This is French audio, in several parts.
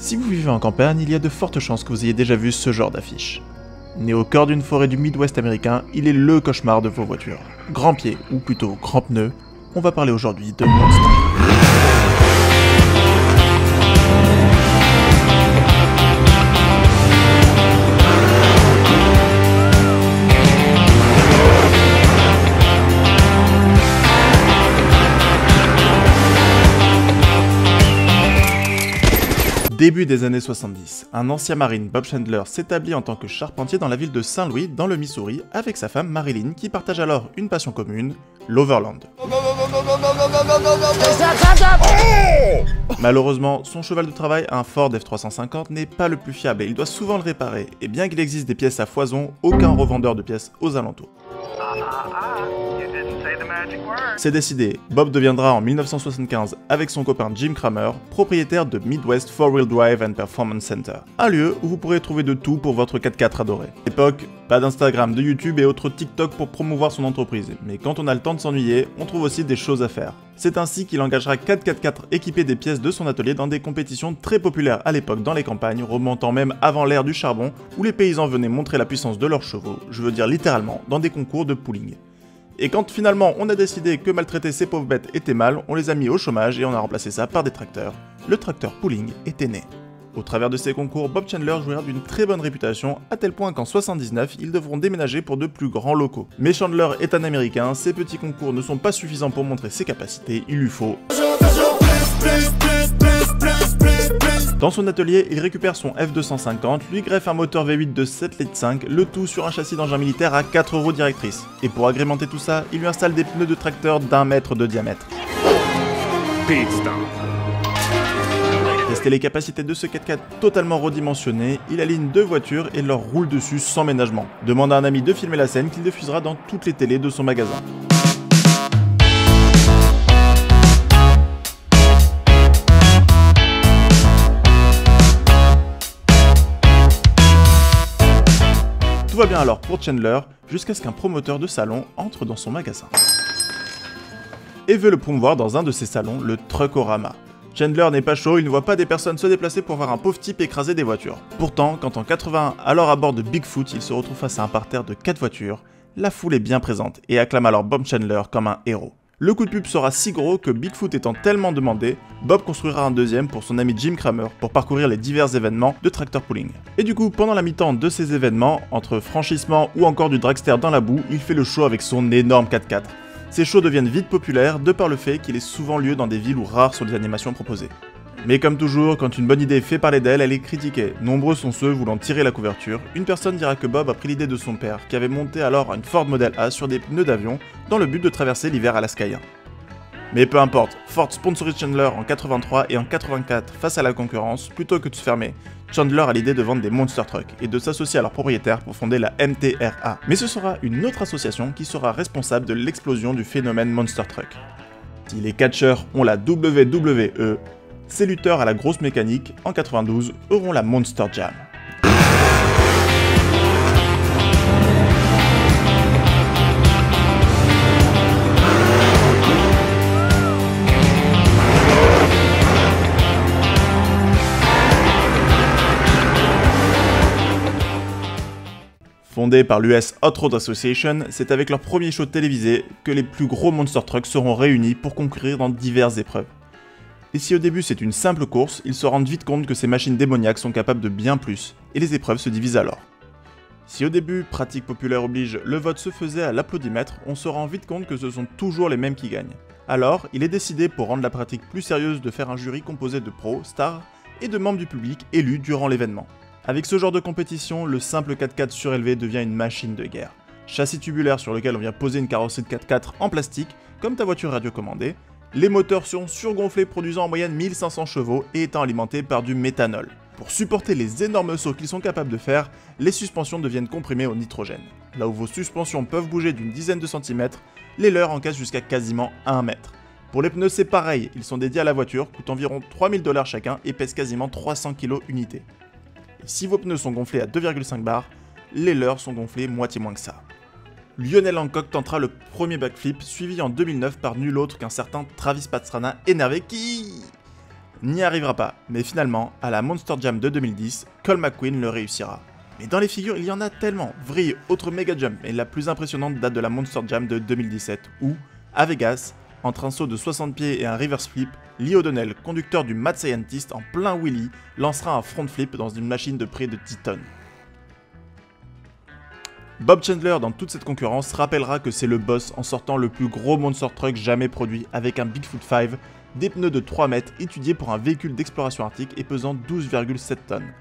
Si vous vivez en campagne, il y a de fortes chances que vous ayez déjà vu ce genre d'affiche. Né au cœur d'une forêt du Midwest américain, il est le cauchemar de vos voitures. Grand pied, ou plutôt grand pneu, on va parler aujourd'hui de Monster. Début des années 70, un ancien marine, Bob Chandler, s'établit en tant que charpentier dans la ville de Saint-Louis, dans le Missouri, avec sa femme Marilyn, qui partagent alors une passion commune, l'Overland. Malheureusement, son cheval de travail, un Ford F350, n'est pas le plus fiable et il doit souvent le réparer, et bien qu'il existe des pièces à foison, aucun revendeur de pièces aux alentours. C'est décidé, Bob deviendra en 1975, avec son copain Jim Kramer, propriétaire de Midwest 4-Wheel Drive and Performance Center, un lieu où vous pourrez trouver de tout pour votre 4x4 adoré. À l'époque, pas d'Instagram, de YouTube et autres TikTok pour promouvoir son entreprise, mais quand on a le temps de s'ennuyer, on trouve aussi des choses à faire. C'est ainsi qu'il engagera 4 4x4 équipés des pièces de son atelier dans des compétitions très populaires à l'époque dans les campagnes, remontant même avant l'ère du charbon, où les paysans venaient montrer la puissance de leurs chevaux, je veux dire littéralement, dans des concours de pooling. Et quand finalement on a décidé que maltraiter ces pauvres bêtes était mal, on les a mis au chômage et on a remplacé ça par des tracteurs. Le tracteur pooling était né. Au travers de ces concours, Bob Chandler jouira d'une très bonne réputation, à tel point qu'en 79, ils devront déménager pour de plus grands locaux. Mais Chandler est un Américain, ces petits concours ne sont pas suffisants pour montrer ses capacités, il lui faut... Dans son atelier, il récupère son F250, lui greffe un moteur V8 de 7,5 litres, le tout sur un châssis d'engin militaire à 4 roues directrices. Et pour agrémenter tout ça, il lui installe des pneus de tracteur d'1 mètre de diamètre. Tester les capacités de ce 4x4 totalement redimensionné, il aligne 2 voitures et leur roule dessus sans ménagement. Demande à un ami de filmer la scène qu'il diffusera dans toutes les télés de son magasin. Tout va bien alors pour Chandler, jusqu'à ce qu'un promoteur de salon entre dans son magasin. Et veut le promouvoir dans un de ses salons, le Truckorama. Chandler n'est pas chaud, il ne voit pas des personnes se déplacer pour voir un pauvre type écraser des voitures. Pourtant, quand en 81, alors à bord de Bigfoot, il se retrouve face à un parterre de 4 voitures, la foule est bien présente et acclame alors Bob Chandler comme un héros. Le coup de pub sera si gros que Bigfoot étant tellement demandé, Bob construira un deuxième pour son ami Jim Kramer pour parcourir les divers événements de tractor pooling. Et du coup, pendant la mi-temps de ces événements, entre franchissements ou encore du dragster dans la boue, il fait le show avec son énorme 4x4. Ces shows deviennent vite populaires de par le fait qu'il ait souvent lieu dans des villes où rares sont les animations proposées. Mais comme toujours, quand une bonne idée fait parler d'elle, elle est critiquée. Nombreux sont ceux voulant tirer la couverture. Une personne dira que Bob a pris l'idée de son père, qui avait monté alors une Ford Model A sur des pneus d'avion, dans le but de traverser l'hiver alaskaïen. Mais peu importe, Ford sponsorise Chandler en 83 et en 84 face à la concurrence, plutôt que de se fermer. Chandler a l'idée de vendre des Monster Trucks et de s'associer à leur propriétaire pour fonder la MTRA. Mais ce sera une autre association qui sera responsable de l'explosion du phénomène Monster Truck. Si les catcheurs ont la WWE, ces lutteurs à la grosse mécanique, en 92, auront la Monster Jam. Fondé par l'US Hot Rod Association, c'est avec leur premier show télévisé que les plus gros Monster Trucks seront réunis pour concourir dans diverses épreuves. Et si au début c'est une simple course, ils se rendent vite compte que ces machines démoniaques sont capables de bien plus, et les épreuves se divisent alors. Si au début, pratique populaire oblige, le vote se faisait à l'applaudimètre, on se rend vite compte que ce sont toujours les mêmes qui gagnent. Alors, il est décidé pour rendre la pratique plus sérieuse de faire un jury composé de pros, stars et de membres du public élus durant l'événement. Avec ce genre de compétition, le simple 4x4 surélevé devient une machine de guerre. Châssis tubulaire sur lequel on vient poser une carrosserie de 4x4 en plastique, comme ta voiture radiocommandée. Les moteurs sont surgonflés produisant en moyenne 1500 chevaux et étant alimentés par du méthanol. Pour supporter les énormes sauts qu'ils sont capables de faire, les suspensions deviennent comprimées au nitrogène. Là où vos suspensions peuvent bouger d'une dizaine de centimètres, les leurs encaissent jusqu'à quasiment 1 mètre. Pour les pneus c'est pareil, ils sont dédiés à la voiture, coûtent environ 3000 $ chacun et pèsent quasiment 300 kg unité. Et si vos pneus sont gonflés à 2,5 bars, les leurs sont gonflés moitié moins que ça. Lionel Hancock tentera le premier backflip, suivi en 2009 par nul autre qu'un certain Travis Pastrana énervé qui n'y arrivera pas, mais finalement, à la Monster Jam de 2010, Cole McQueen le réussira. Mais dans les figures, il y en a tellement. Vrille, autre méga jump, mais la plus impressionnante date de la Monster Jam de 2017, où, à Vegas, entre un saut de 60 pieds et un reverse flip, Lee O'Donnell, conducteur du Mad Scientist en plein wheelie, lancera un front flip dans une machine de près de 10 tonnes. Bob Chandler, dans toute cette concurrence, rappellera que c'est le boss en sortant le plus gros monster truck jamais produit avec un Bigfoot 5, des pneus de 3 mètres étudiés pour un véhicule d'exploration arctique et pesant 12,7 tonnes.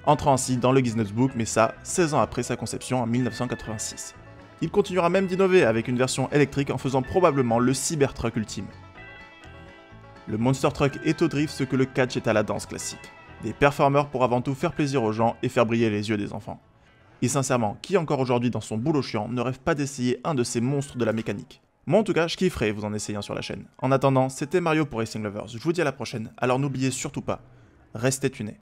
Entrant ainsi dans le Guinness Book, mais ça, 16 ans après sa conception en 1986. Il continuera même d'innover avec une version électrique en faisant probablement le Cybertruck ultime. Le Monster Truck est au drift ce que le catch est à la danse classique. Des performeurs pour avant tout faire plaisir aux gens et faire briller les yeux des enfants. Et sincèrement, qui encore aujourd'hui dans son boulot chiant ne rêve pas d'essayer un de ces monstres de la mécanique? Moi en tout cas, je kifferais vous en essayant sur la chaîne. En attendant, c'était Mario pour Racing Lovers, je vous dis à la prochaine, alors n'oubliez surtout pas, restez tunés.